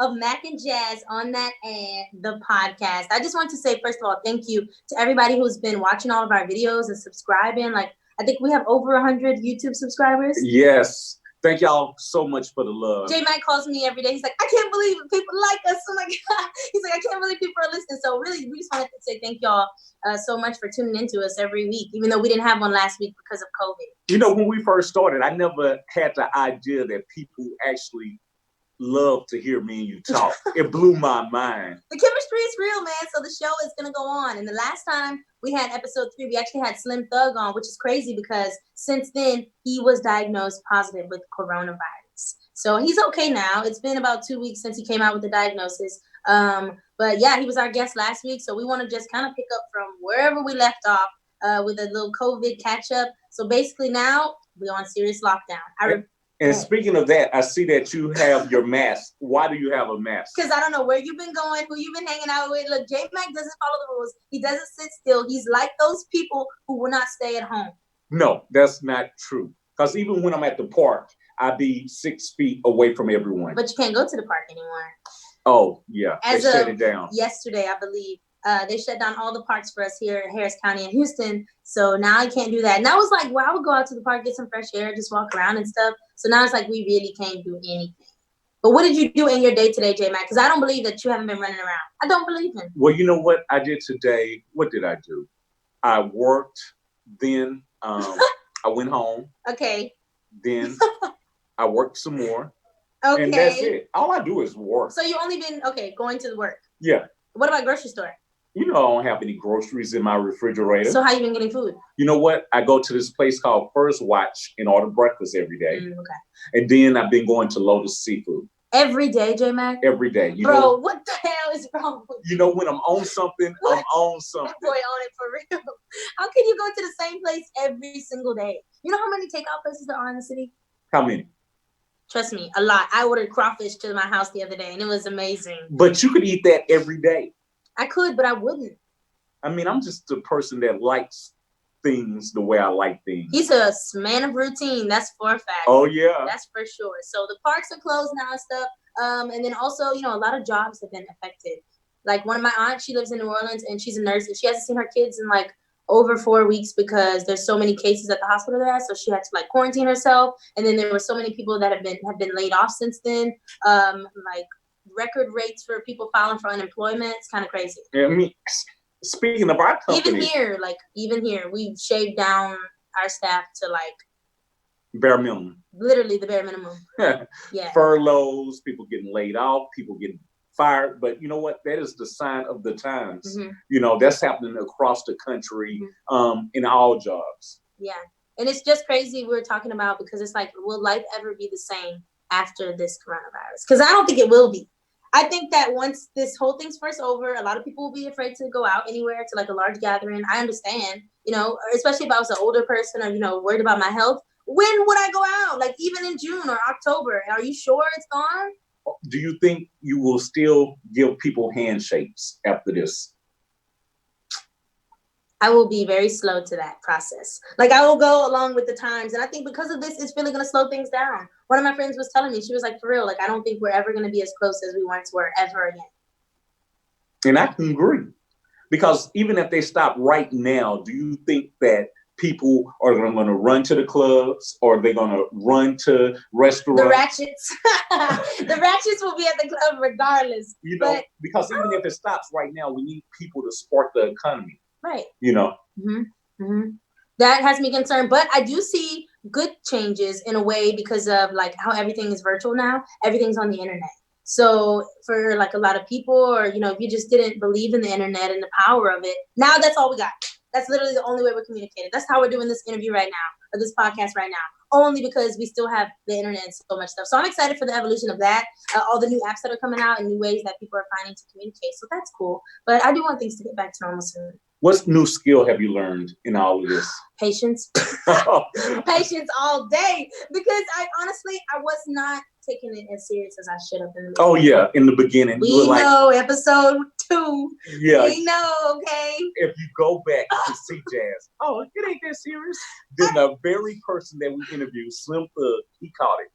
of Mac and Jazz on that and the podcast. I just want to say, first of all, thank you to everybody who's been watching all of our videos and subscribing. Like, I think we have over 100 YouTube subscribers. Yes. Thank y'all so much for the love. J Mac calls me every day. He's like, I can't believe it. People like us. Oh my God. He's like, I can't believe people are listening. So really, we just wanted to say thank y'all so much for tuning into us every week, even though we didn't have one last week because of COVID. You know, when we first started, I never had the idea that people actually love to hear me and you talk. It blew my mind. The chemistry is real, man. So the show is going to go on. And the last time we had episode 3, we actually had Slim Thug on, which is crazy because since then, he was diagnosed positive with coronavirus. So he's okay now. It's been about 2 weeks since he came out with the diagnosis. But yeah, he was our guest last week. So we want to just kind of pick up from wherever we left off with a little COVID catch up. So basically now we're on serious lockdown. And speaking of that, I see that you have your mask. Why do you have a mask? Because I don't know where you've been going, who you've been hanging out with. Look, J Mac doesn't follow the rules. He doesn't sit still. He's like those people who will not stay at home. No, that's not true. Because even when I'm at the park, I be 6 feet away from everyone. But you can't go to the park anymore. Oh, yeah. As they shut it down. Yesterday, I believe. They shut down all the parks for us here in Harris County and Houston. So now I can't do that. And I was like, well, I would go out to the park, get some fresh air, just walk around and stuff. So now it's like we really can't do anything. But what did you do in your day today, J Mac? Because I don't believe that you haven't been running around. I don't believe him. Well, you know what I did today? What did I do? I worked. Then I went home. Okay. Then I worked some more. Okay. And that's it. All I do is work. So you only been, going to work. Yeah. What about grocery store? You know, I don't have any groceries in my refrigerator. So how you been getting food? You know what? I go to this place called First Watch and order breakfast every day. Okay. And then I've been going to Lotus Seafood. Every day, J Mac? Every day. Bro, what the hell is wrong with you? You know, when I'm on something, I'm on something. Boy, on it for real. How can you go to the same place every single day? You know how many takeout places there are in the city? How many? Trust me, a lot. I ordered crawfish to my house the other day, and it was amazing. But you could eat that every day. I could, but I wouldn't. I mean, I'm just a person that likes things the way I like things. He's a man of routine. That's for a fact. Oh, yeah. That's for sure. So the parks are closed now and stuff. And then also, you know, a lot of jobs have been affected. Like one of my aunts, she lives in New Orleans, and she's a nurse, and she hasn't seen her kids in like over 4 weeks because there's so many cases at the hospital there. So she had to like quarantine herself. And then there were so many people that have been laid off since then. Like record rates for people filing for unemployment. It's kind of crazy. Yeah, I mean, speaking of our company. Even here, we've shaved down our staff to like bare minimum. Literally the bare minimum. Yeah. Furloughs, people getting laid off, people getting fired. But you know what? That is the sign of the times. Mm-hmm. You know, that's happening across the country, in all jobs. Yeah. And it's just crazy we're talking about because it's like, will life ever be the same after this coronavirus? Because I don't think it will be. I think that once this whole thing's first over, a lot of people will be afraid to go out anywhere to like a large gathering. I understand, you know, especially if I was an older person or, you know, worried about my health. When would I go out? Like even in June or October? Are you sure it's gone? Do you think you will still give people handshakes after this? I will be very slow to that process. Like I will go along with the times. And I think because of this, it's really going to slow things down. One of my friends was telling me, she was like, for real, like, I don't think we're ever going to be as close as we once were ever again. And I can agree. Because even if they stop right now, do you think that people are going to run to the clubs or are they going to run to restaurants? The ratchets. The ratchets will be at the club regardless. You know, because even if it stops right now, we need people to support the economy. Right. You know. Mm-hmm. Mm-hmm. That has me concerned. But I do see good changes in a way because of like how everything is virtual now. Everything's on the internet. So for like a lot of people, or, you know, if you just didn't believe in the internet and the power of it, now that's all we got. That's literally the only way we're communicating. That's how we're doing this interview right now, or this podcast right now, only because we still have the internet and so much stuff. So I'm excited for the evolution of that, all the new apps that are coming out and new ways that people are finding to communicate. So that's cool. But I do want things to get back to normal soon. What new skill have you learned in all of this? Patience. Patience all day. Because I was not taking it as serious as I should have been. Oh, yeah. In the beginning. We know, episode 2. Yeah. We know, okay? If you go back to see Jazz, it ain't that serious. Then the very person that we interviewed, Slim Thug, he caught it.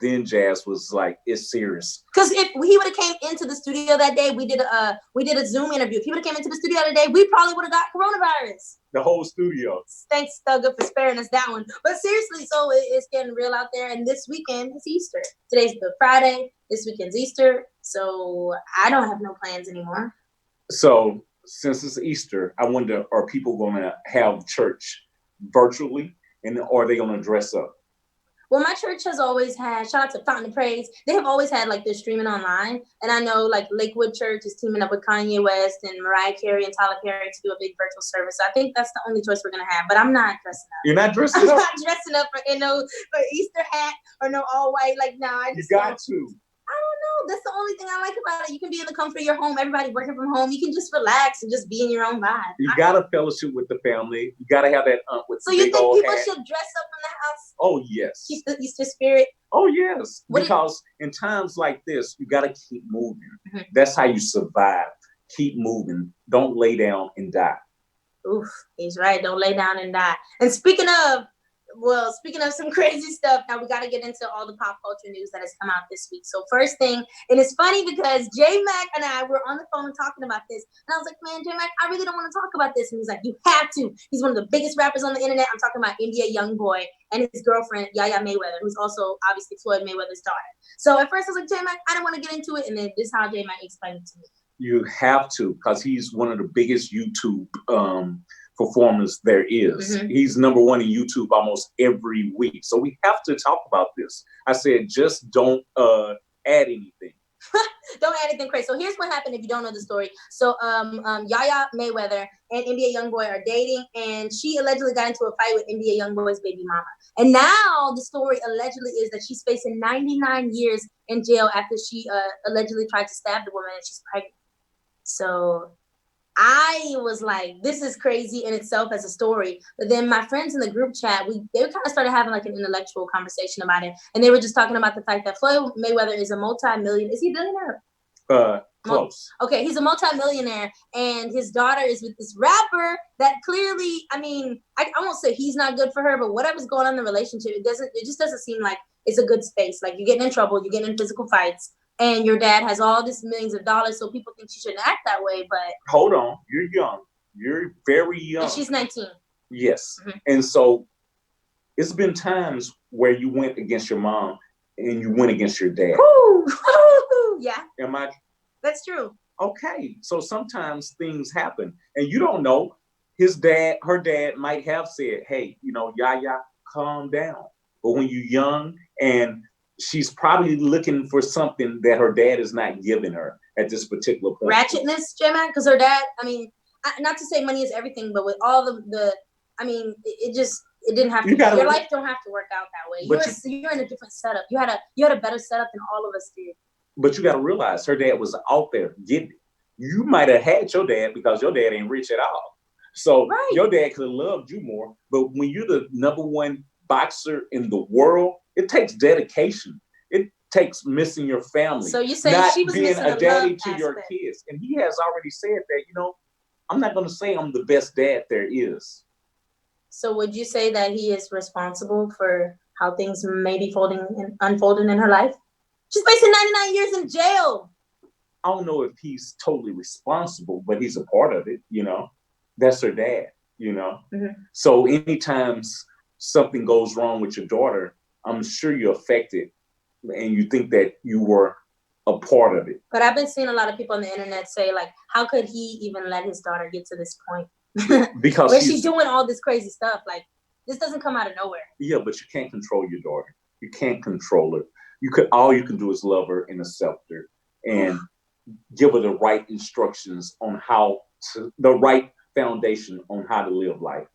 then Jazz was like, "It's serious." Because if he would have came into the studio that day, we did a Zoom interview. If he would have came into the studio that day, we probably would have got coronavirus. The whole studio. Thanks, Thugger, for sparing us that one. But seriously, so it's getting real out there. And this weekend is Easter. Today's the Friday. This weekend's Easter. So I don't have no plans anymore. So since it's Easter, I wonder, are people going to have church virtually, or are they going to dress up? Well, my church has always had, shout out to Fountain of Praise, they have always had like their streaming online. And I know like Lakewood Church is teaming up with Kanye West and Mariah Carey and Tyler Perry to do a big virtual service. So I think that's the only choice we're going to have. But I'm not dressing up. You're not dressing up? I'm not dressing up in no Easter hat or no all white. Like, no, I just You got to. I don't know. That's the only thing I like about it. You can be in the comfort of your home. Everybody working from home. You can just relax and just be in your own vibe. You got to fellowship with the family. You got to have that aunt with so the you big think old people hat. should dress up in the house? Oh, yes. Keep the Easter spirit? Oh, yes. Because in times like this, you got to keep moving. Mm-hmm. That's how you survive. Keep moving. Don't lay down and die. Oof, he's right. Don't lay down and die. And speaking of some crazy stuff, now we got to get into all the pop culture news that has come out this week. So first thing, and it's funny because J-Mac and I were on the phone talking about this. And I was like, man, J-Mac, I really don't want to talk about this. And he's like, you have to. He's one of the biggest rappers on the internet. I'm talking about NBA Youngboy and his girlfriend, Yaya Mayweather, who's also obviously Floyd Mayweather's daughter. So at first I was like, J-Mac, I didn't want to get into it. And then this is how J-Mac explained it to me. You have to, because he's one of the biggest YouTube performers there is. Mm-hmm. He's number one in YouTube almost every week. So we have to talk about this. I said, just don't add anything. Don't add anything crazy. So here's what happened if you don't know the story. So Yaya Mayweather and NBA Youngboy are dating, and she allegedly got into a fight with NBA Youngboy's baby mama. And now the story allegedly is that she's facing 99 years in jail after she allegedly tried to stab the woman and she's pregnant. So I was like, this is crazy in itself as a story. But then my friends in the group chat, they kind of started having like an intellectual conversation about it. And they were just talking about the fact that Flo Mayweather is a multi-millionaire. Is he a billionaire? Close. Okay, he's a multi-millionaire, and his daughter is with this rapper that clearly, I mean, I won't say he's not good for her, but whatever's going on in the relationship, it just doesn't seem like it's a good space. Like, you're getting in trouble, you're getting in physical fights. And your dad has all this millions of dollars, so people think she shouldn't act that way. But hold on, you're young. You're very young. And she's 19. Yes. Mm-hmm. And so it's been times where you went against your mom and you went against your dad. Woo! Yeah. Am I? That's true. Okay. So sometimes things happen, and you don't know. Her dad might have said, "Hey, Yaya, calm down." But when you're young and she's probably looking for something that her dad is not giving her at this particular point. Ratchetness, J-Man, because her dad, I mean, not to say money is everything, but with all the I mean, it didn't have to. Your life don't have to work out that way. You're in a different setup. You had a better setup than all of us did. But you got to realize her dad was out there getting it. You might have had your dad because your dad ain't rich at all. So Your dad could have loved you more. But when you're the number one boxer in the world, it takes dedication. It takes missing your family. So you say not she was being missing a daddy to aspect. Your kids. And he has already said that, I'm not going to say I'm the best dad there is. So would you say that he is responsible for how things may be unfolding in her life? She's facing 99 years in jail. I don't know if he's totally responsible, but he's a part of it, That's her dad, Mm-hmm. So anytime something goes wrong with your daughter, I'm sure you're affected and you think that you were a part of it. But I've been seeing a lot of people on the internet say, like, how could he even let his daughter get to this point? Because when she's doing all this crazy stuff, like, this doesn't come out of nowhere. Yeah, but you can't control your daughter. You can't control her. All you can do is love her and accept her and give her the right instructions on the right foundation on how to live life.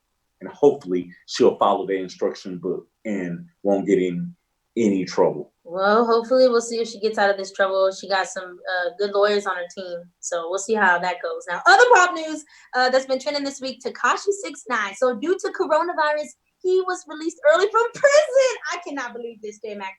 And hopefully she'll follow the instruction book and won't get in any trouble. Well, hopefully we'll see if she gets out of this trouble. She got some good lawyers on her team. So we'll see how that goes. Now, other pop news that's been trending this week, Tekashi 6ix9ine. So due to coronavirus, he was released early from prison. I cannot believe this, J-Mac.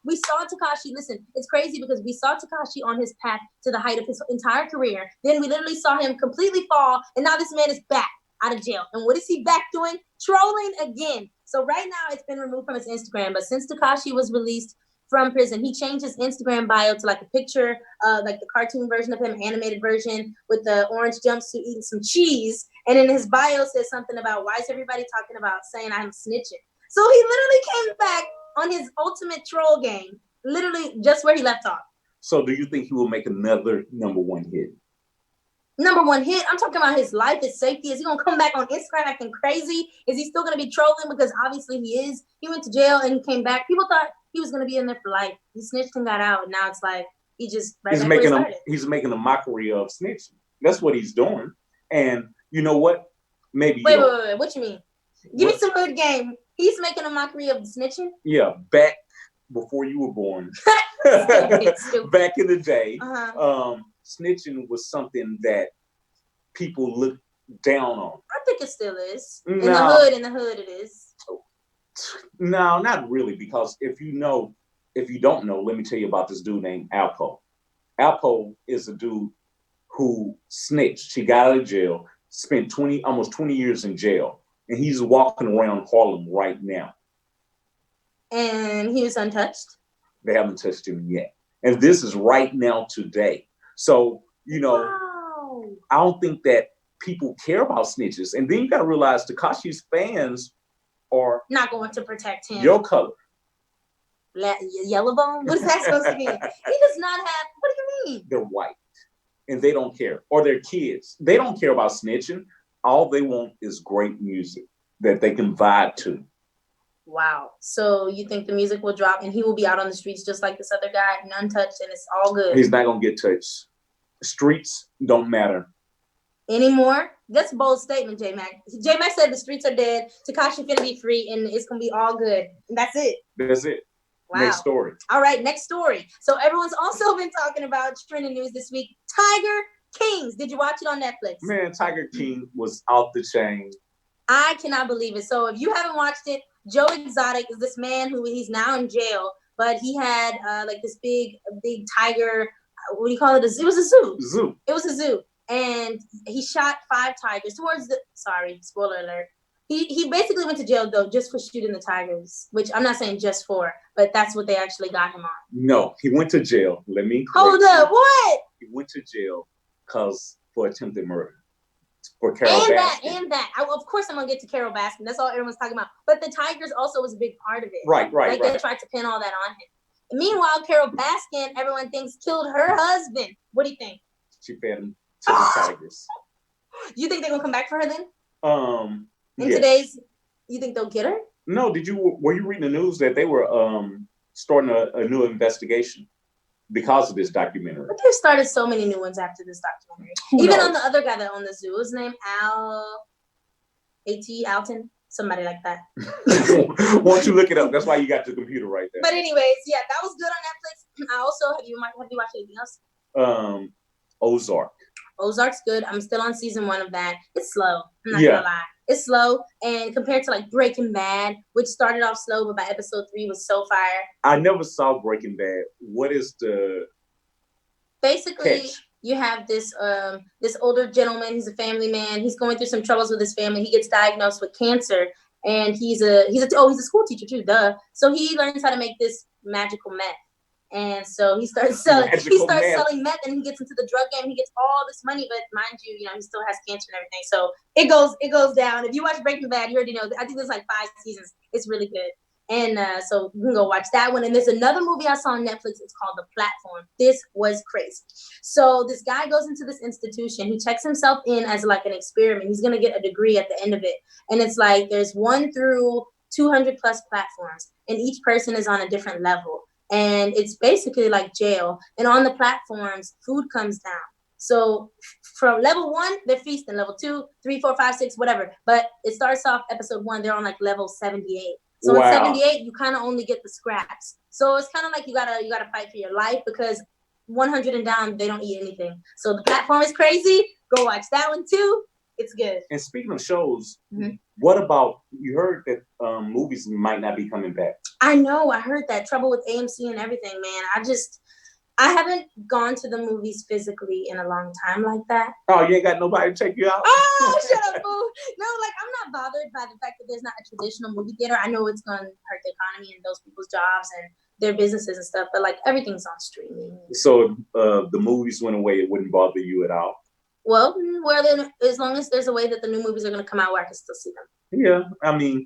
We saw Tekashi. Listen, it's crazy because we saw Tekashi on his path to the height of his entire career. Then we literally saw him completely fall. And now this man is back out of jail. And what is he back doing? Trolling again. So right now it's been removed from his Instagram. But since Tekashi was released from prison. He changed his Instagram bio to like a picture, like the cartoon version of him, animated version with the orange jumpsuit eating some cheese. And in his bio says something about why is everybody talking about saying I'm snitching. So he literally came back on his ultimate troll game, literally just where he left off. So do you think he will make another number one hit? Number one hit. I'm talking about his life, his safety. Is he gonna come back on Instagram acting crazy? Is he still gonna be trolling? Because obviously he is. He went to jail and he came back. People thought he was gonna be in there for life. He snitched and got out. And now it's like he just he's making a mockery of snitching. That's what he's doing. And you know what? Maybe wait. What you mean? Give me some hood game. He's making a mockery of snitching. Yeah, back before you were born. Stupid. Back in the day, snitching was something that people looked down on. I think it still is. In the hood it is. No, not really, because if you don't know, let me tell you about this dude named Alpo. Alpo is a dude who snitched. He got out of jail, spent almost 20 years in jail, and he's walking around Harlem right now. And he was untouched? They haven't touched him yet. And this is right now today. So, wow. I don't think that people care about snitches. And then you got to realize Tekashi's fans are not going to protect him. Your color. Yellow bone? What is that supposed to mean? He does not have, what do you mean? They're white. And they don't care. Or their kids. They don't care about snitching. All they want is great music that they can vibe to. Wow. So you think the music will drop and he will be out on the streets just like this other guy, untouched, and it's all good? He's not going to get touched. Streets don't matter. Anymore? That's a bold statement, J-Mac. J-Mac said the streets are dead, Tekashi finna be free, and it's going to be all good. And that's it. That's it. Wow. Next story. All right, next story. So everyone's also been talking about trending news this week. Tiger Kings. Did you watch it on Netflix? Man, Tiger King was off the chain. I cannot believe it. So if you haven't watched it, Joe Exotic is this man who he's now in jail, but he had like this big tiger. What do you call it? It was a zoo. It was a zoo. And he shot 5 tigers sorry, spoiler alert. He basically went to jail though just for shooting the tigers, which I'm not saying just for, but that's what they actually got him on. No, he went to jail. Let me hold up. What? He went to jail for attempted murder. For Carol Baskin. And that. Of course, I'm gonna get to Carol Baskin. That's all everyone's talking about. But the tigers also was a big part of it. Right. They tried to pin all that on him. And meanwhile, Carol Baskin, everyone thinks killed her husband. What do you think? She fed him to the tigers. You think they're gonna come back for her then? Yes. You think they'll get her? No. Were you reading the news that they were starting a new investigation because of this documentary? But they've started so many new ones after this documentary. Even on the other guy that owned the zoo, his name Alton, somebody like that. Why don't you look it up? That's why you got the computer right there. But anyways, yeah, that was good on Netflix. I also have you watched anything else? Ozark. Ozark's good. I'm still on season 1 of that. It's slow. I'm not gonna lie. It's slow, and compared to like Breaking Bad, which started off slow, but by episode 3 was so fire. I never saw Breaking Bad. What is the basically catch? You have this older gentleman. He's a family man. He's going through some troubles with his family. He gets diagnosed with cancer, and he's a school teacher too. Duh. So he learns how to make this magical meth. And so he starts selling meth, and he gets into the drug game. He gets all this money, but mind you, he still has cancer and everything. So it goes down. If you watch Breaking Bad, you already know. I think there's like 5 seasons. It's really good. And so you can go watch that one. And there's another movie I saw on Netflix. It's called The Platform. This was crazy. So this guy goes into this institution. He checks himself in as like an experiment. He's going to get a degree at the end of it. And it's like there's 1 through 200 plus platforms. And each person is on a different level. And it's basically like jail. And on the platforms, food comes down. So from level 1, they're feasting. Level 2, 3, 4, 5, 6, whatever. But it starts off episode 1, they're on like level 78. So in 78, you kind of only get the scraps. So it's kind of like you gotta fight for your life, because 100 and down, they don't eat anything. So The Platform is crazy. Go watch that one too. It's good. And speaking of shows, what about, you heard that movies might not be coming back? I know. I heard that. Trouble with AMC and everything, man. I haven't gone to the movies physically in a long time like that. Oh, you ain't got nobody to take you out? Oh, shut up, boo. No, like, I'm not bothered by the fact that there's not a traditional movie theater. I know it's going to hurt the economy and those people's jobs, and their businesses and stuff. But like everything's on streaming. So the movies went away. It wouldn't bother you at all. Well, then, as long as there's a way that the new movies are going to come out where I can still see them. Yeah, I mean,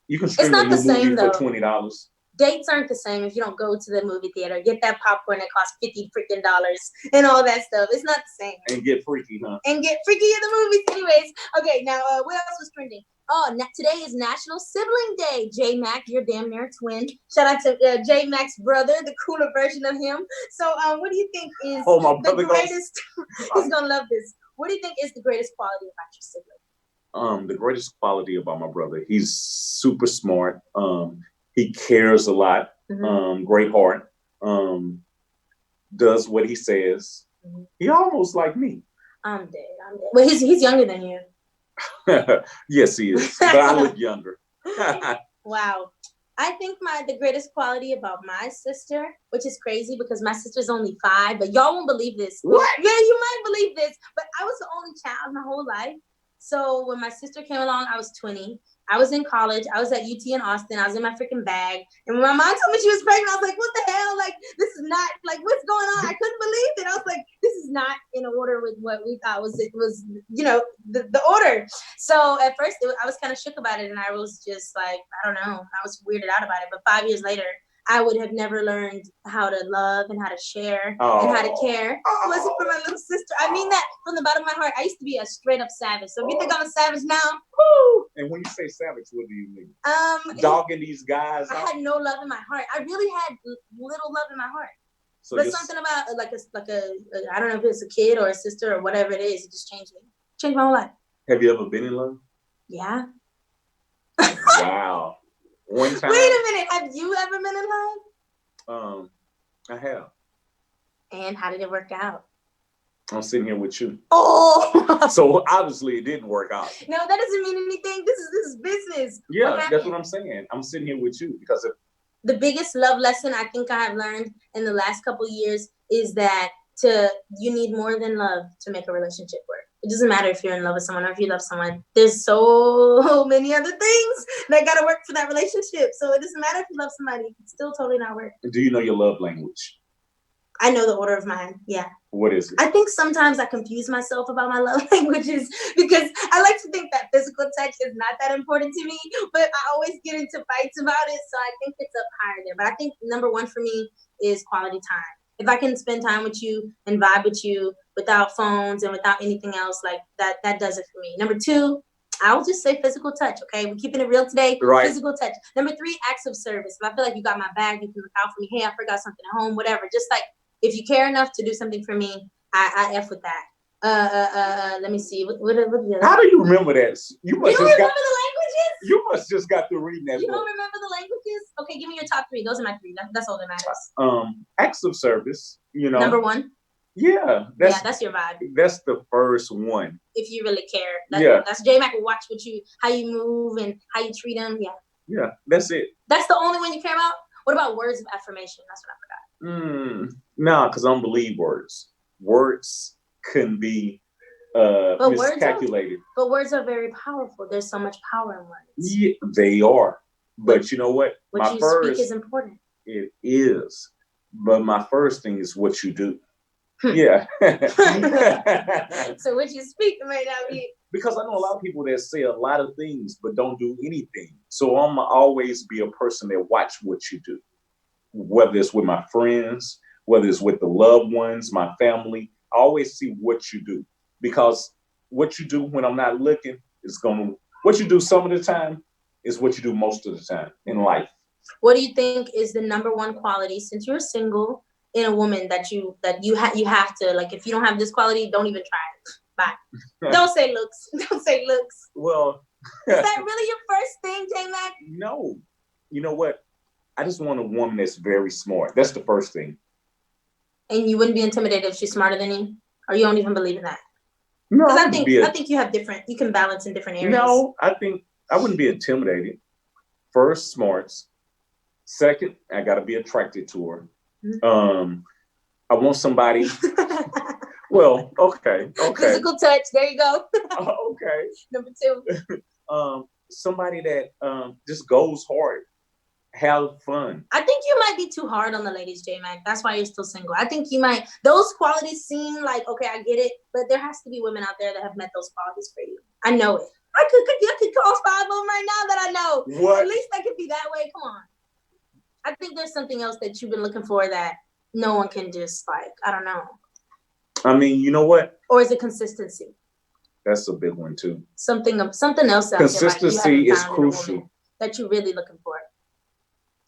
you can It's stream a not the new movie same for though. $20. Dates aren't the same if you don't go to the movie theater, get that popcorn that costs $50 freaking and all that stuff. It's not the same. And get freaky, huh? And get freaky in the movies, anyways. Okay, now what else was trending? Oh, today is National Sibling Day. J Mac, your damn near twin. Shout out to J Mac's brother, the cooler version of him. So, what do you think is the greatest? He's gonna love this. What do you think is the greatest quality about your sibling? The greatest quality about my brother, he's super smart. He cares a lot. Mm-hmm. Great heart. Does what he says. Mm-hmm. He almost like me. I'm dead. Well, he's younger than you. Yes, he is. But I look younger. Wow. I think the greatest quality about my sister, which is crazy because my sister's only 5, but y'all won't believe this. What? Yeah, you might believe this, but I was the only child my whole life. So when my sister came along, I was 20. I was in college. I was at UT in Austin. I was in my freaking bag. And when my mom told me she was pregnant, I was like, what the hell? Like, this is not, like, what's going on? I couldn't believe it. I was like, this is not in order with what we thought was the order. So at first, I was kind of shook about it. And I was just like, I don't know. I was weirded out about it. But 5 years later, I would have never learned how to love and how to share and how to care. It wasn't for my little sister. I mean that from the bottom of my heart. I used to be a straight up savage. So if you think I'm a savage now, whoo! And when you say savage, what do you mean? Dogging these guys? I had no love in my heart. I really had little love in my heart. So but something about I don't know if it's a kid or a sister or whatever it is, it just changed me. Changed my whole life. Have you ever been in love? Yeah. Wow. One time. Wait a minute. Have you ever been in love? I have. And how did it work out? I'm sitting here with you. Oh. So obviously it didn't work out. No, that doesn't mean anything. This is business. Yeah, that's what I'm saying. I'm sitting here with you because the biggest love lesson I think I have learned in the last couple of years is that you need more than love to make a relationship work. It doesn't matter if you're in love with someone or if you love someone. There's so many other things that got to work for that relationship. So it doesn't matter if you love somebody. It's still totally not work. Do you know your love language? I know the order of mine. Yeah. What is it? I think sometimes I confuse myself about my love languages because I like to think that physical touch is not that important to me, but I always get into fights about it. So I think it's up higher there. But I think number one for me is quality time. If I can spend time with you and vibe with you without phones and without anything else, like that does it for me. Number 2, I'll just say physical touch, okay? We're keeping it real today. Right. Physical touch. Number 3, acts of service. If I feel like you got my bag, you can look out for me. Hey, I forgot something at home, whatever. Just like if you care enough to do something for me, I F with that. Let me see. What How do you remember that? You don't remember the languages? You must just got through reading that. You don't remember the languages? Okay, give me your top 3. Those are my 3. That's all that matters. Acts of service. You know. Number 1. Yeah, that's your vibe. That's the first one. If you really care, that's J Mac will watch how you move and how you treat him. Yeah, that's it. That's the only one you care about. What about words of affirmation? That's what I forgot. No, because I don't believe words. Words can be miscalculated. But words are very powerful. There's so much power in words. Yeah, they are. But you know what? What you speak is important. It is. But my first thing is what you do. Yeah. So what you speak may not be. Because I know a lot of people that say a lot of things but don't do anything. So I'm gonna always be a person that watch what you do. Whether it's with my friends, whether it's with the loved ones, my family, I always see what you do. Because what you do when I'm not looking what you do some of the time is what you do most of the time in life. What do you think is the number one quality since you're single in a woman that you have to, like, if you don't have this quality, don't even try it. Bye. Don't say looks. Don't say looks. Well, is that really your first thing, J-Mac? No. You know what? I just want a woman that's very smart. That's the first thing. And you wouldn't be intimidated if she's smarter than you? Or you don't even believe in that? No. Because I think you have you can balance in different areas. No, I think I wouldn't be intimidated. First, smarts. Second, I got to be attracted to her. Mm-hmm. I want somebody. Well, okay. Physical touch. There you go. Okay. Number 2. Somebody that just goes hard, have fun. I think you might be too hard on the ladies, J Mac. That's why you're still single. I think you might. Those qualities seem like okay, I get it, but there has to be women out there that have met those qualities for you. I know it. I could call 5 of them right now that I know. What? At least they could be that way. Come on. I think there's something else that you've been looking for that no one can just like. I don't know. I mean, you know what? Or is it consistency? That's a big one too. Something else out consistency there, like is crucial. That you're really looking for.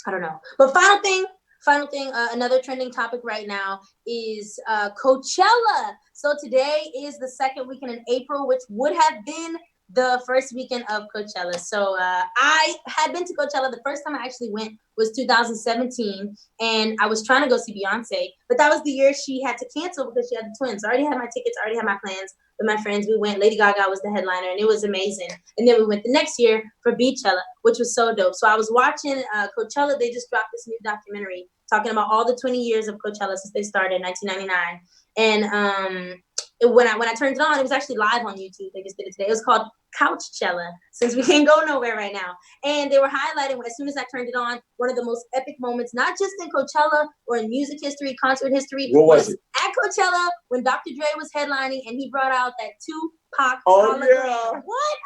I don't know. But final thing, another trending topic right now is Coachella. So today is the second weekend in April, which would have been the first weekend of Coachella. So I had been to Coachella. The first time I actually went was 2017, and I was trying to go see Beyonce, but that was the year she had to cancel because she had the twins. I already had my tickets, I already had my plans with my friends. We went. Lady Gaga was the headliner, and it was amazing. And then we went the next year for Beachella, which was so dope. So I was watching Coachella. They just dropped this new documentary talking about all the 20 years of Coachella since they started in 1999. And when I turned it on, it was actually live on YouTube. They just did it today. It was called Couchchella, since we can't go nowhere right now. And they were highlighting, as soon as I turned it on, one of the most epic moments, not just in Coachella or in music history, concert history. What was it? At Coachella, when Dr. Dre was headlining and he brought out that Tupac hologram. Yeah. What?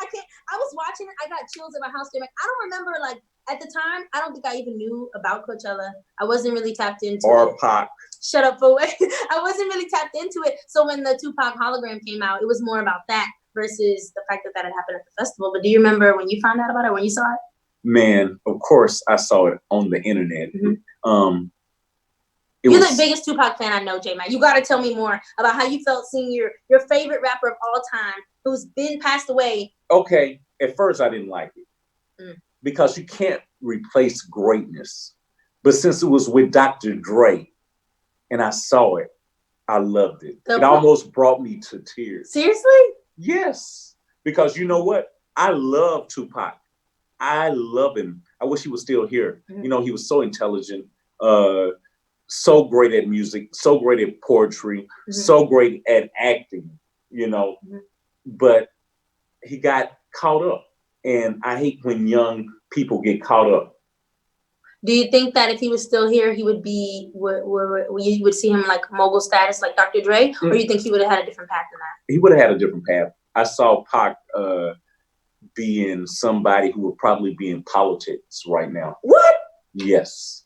I was watching it. I got chills at my house. I don't remember, like, at the time, I don't think I even knew about Coachella. I wasn't really tapped into it. Pac. Shut up, for I wasn't really tapped into it. So when the Tupac hologram came out, it was more about that versus the fact that had happened at the festival. But do you remember when you found out about it, when you saw it? Man, of course I saw it on the internet. Mm-hmm. You're the biggest Tupac fan I know, J-Man. You got to tell me more about how you felt seeing your favorite rapper of all time who's been passed away. Okay, at first I didn't like it because you can't replace greatness. But since it was with Dr. Dre and I saw it, I loved it. It almost brought me to tears. Seriously? Yes. Because you know what? I love Tupac. I love him. I wish he was still here. Mm-hmm. You know, he was so intelligent, so great at music, so great at poetry, so great at acting, you know. But he got caught up. And I hate when young people get caught up. Do you think that if he was still here, he would be, you would see him like mogul status like Dr. Dre? Or you think he would have had a different path than that? He would have had a different path. I saw Pac being somebody who would probably be in politics right now. What? Yes.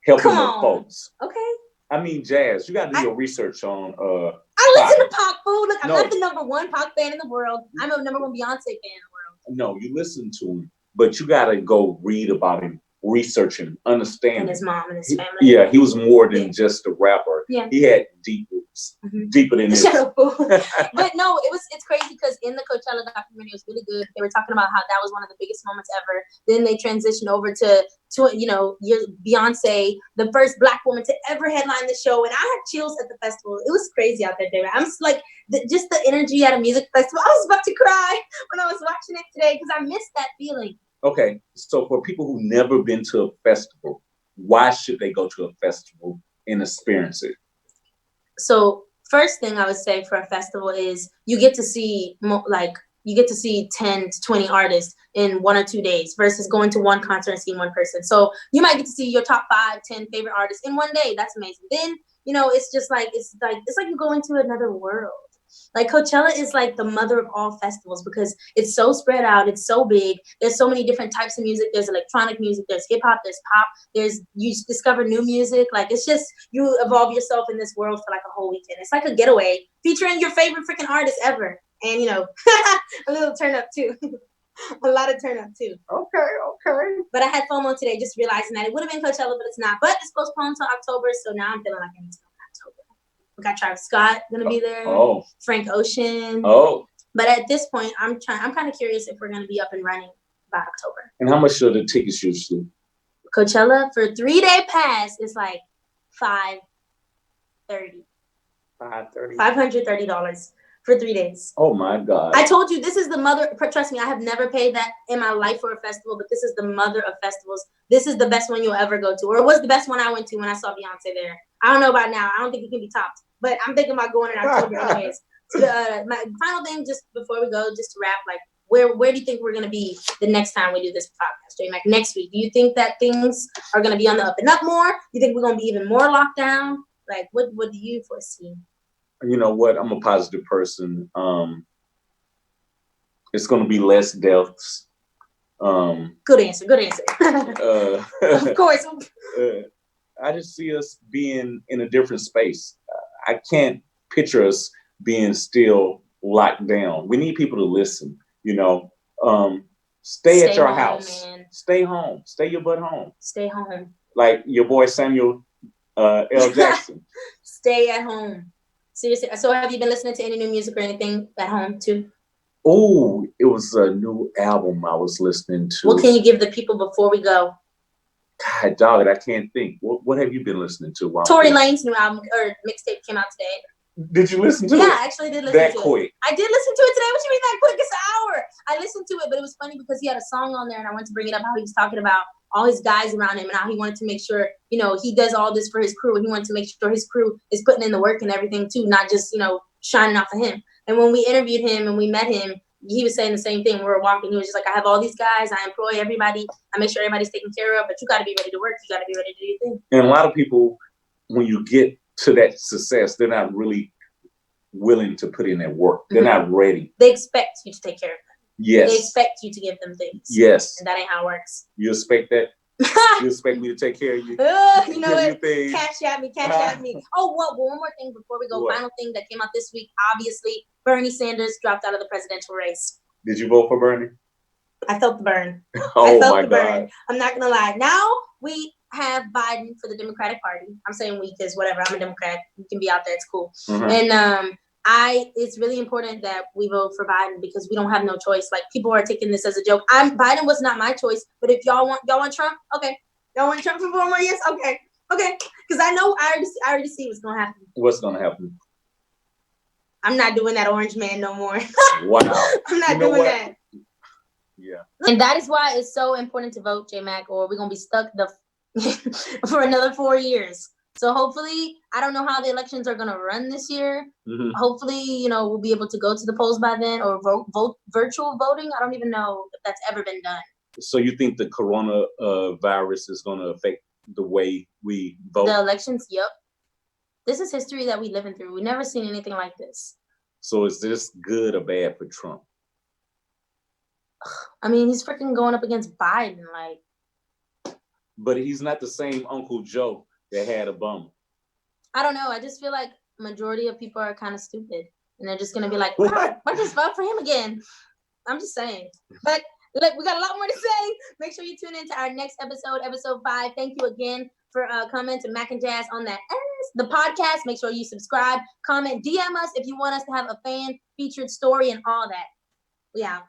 Helping the folks. Okay. I mean, Jazz, you got to do your research on I listen to Pac, fool. Look, I'm not the number one Pac fan in the world. I'm a number one Beyonce fan in the world. No, you listen to him, but you got to go read about him, research him, understand and his mom and his family. Yeah, he was more than just a rapper. Yeah. He had deep roots, deeper than this. Shut up, fool. But no, it's crazy because in the Coachella documentary, it was really good. They were talking about how that was one of the biggest moments ever. Then they transitioned over to Beyonce, the first Black woman to ever headline the show, and I had chills at the festival. It was crazy out there, David. I'm just like just the energy at a music festival. I was about to cry when I was watching it today because I missed that feeling. Okay, so for people who've never been to a festival, why should they go to a festival and experience it? So first thing I would say for a festival is you get to see 10 to 20 artists in 1 or 2 days versus going to one concert and seeing one person. So you might get to see your top 5, 10 favorite artists in one day. That's amazing. Then, it's just like, it's like you go into another world. Like Coachella is like the mother of all festivals because it's so spread out. It's so big. There's so many different types of music. There's electronic music. There's hip hop. There's pop. You discover new music. Like it's just you evolve yourself in this world for like a whole weekend. It's like a getaway featuring your favorite freaking artist ever. And a little turn up too. A lot of turn up too. Okay. But I had FOMO today just realizing that it would have been Coachella, but it's not. But it's postponed until October, so now I'm feeling like I need to go in October. We got Travis Scott gonna be there. Oh. Frank Ocean. Oh. But at this point, I'm kind of curious if we're gonna be up and running by October. And how much are the tickets usually? Coachella for 3-day pass is like $530. $530 for 3 days. Oh my God. I told you this is the mother. Trust me, I have never paid that in my life for a festival, but this is the mother of festivals. This is the best one you'll ever go to, or it was the best one I went to when I saw Beyonce there. I don't know about now. I don't think it can be topped, but I'm thinking about going in October anyways. So, my final thing, just before we go, just to wrap, like where do you think we're going to be the next time we do this podcast, J-Mac? Next week, do you think that things are going to be on the up and up more? Do you think we're going to be even more locked down? Like, what do you foresee? You know what? I'm a positive person. It's going to be less deaths. Good answer. Of course. I just see us being in a different space. I can't picture us being still locked down. We need people to listen. Stay at your home, house. Man. Stay home. Stay your butt home. Stay home. Like your boy Samuel L. Jackson. Stay at home. Seriously. So have you been listening to any new music or anything at home too? Oh, it was a new album I was listening to. What can you give the people before we go? God, dog, I can't think. What have you been listening to? Tory Lanez new album or mixtape came out today. Did you listen to it? Yeah, I actually did listen that to quick. It. I did listen to it today. What you mean that quick? It's an hour. I listened to it, but it was funny because he had a song on there, and I wanted to bring it up how he was talking about all his guys around him and how he wanted to make sure, he does all this for his crew, and he wanted to make sure his crew is putting in the work and everything too, not just, shining off of him. And when we interviewed him and we met him, he was saying the same thing. We were walking. He was just like, I have all these guys. I employ everybody. I make sure everybody's taken care of, but you got to be ready to work. You got to be ready to do your thing. And a lot of people, when you get to that success, they're not really willing to put in that work. They're not ready. They expect you to take care of them. Yes. They expect you to give them things. Yes. And that ain't how it works. You expect that? You expect me to take care of you? You know what? Catch at me. Oh, one more thing before we go. What? Final thing that came out this week. Obviously, Bernie Sanders dropped out of the presidential race. Did you vote for Bernie? I felt the burn. Oh, my God. Burn. I'm not going to lie. Now we have Biden for the Democratic Party. I'm saying we because whatever. I'm a Democrat. You can be out there. It's cool. Mm-hmm. And it's really important that we vote for Biden because we don't have no choice. Like people are taking this as a joke. Biden was not my choice, but if y'all want Trump, okay. Y'all want Trump for 4 more years? Okay. Because I know I already see what's gonna happen. What's gonna happen? I'm not doing that orange man no more. Wow. I'm not doing that. Yeah. And that is why it's so important to vote, J-Mac, or we're gonna be stuck for another 4 years. So hopefully, I don't know how the elections are going to run this year. Mm-hmm. Hopefully, we'll be able to go to the polls by then or vote virtual voting. I don't even know if that's ever been done. So you think the coronavirus is going to affect the way we vote? The elections? Yep. This is history that we living through. We've never seen anything like this. So is this good or bad for Trump? I mean, he's freaking going up against Biden, like. But he's not the same Uncle Joe that had a bum. I don't know. I just feel like majority of people are kind of stupid. And they're just going to be like, why just vote for him again? I'm just saying. But look, we got a lot more to say. Make sure you tune in to our next episode, episode 5. Thank you again for coming to Mac and Jazz on that the podcast. Make sure you subscribe, comment, DM us if you want us to have a fan featured story and all that. We out.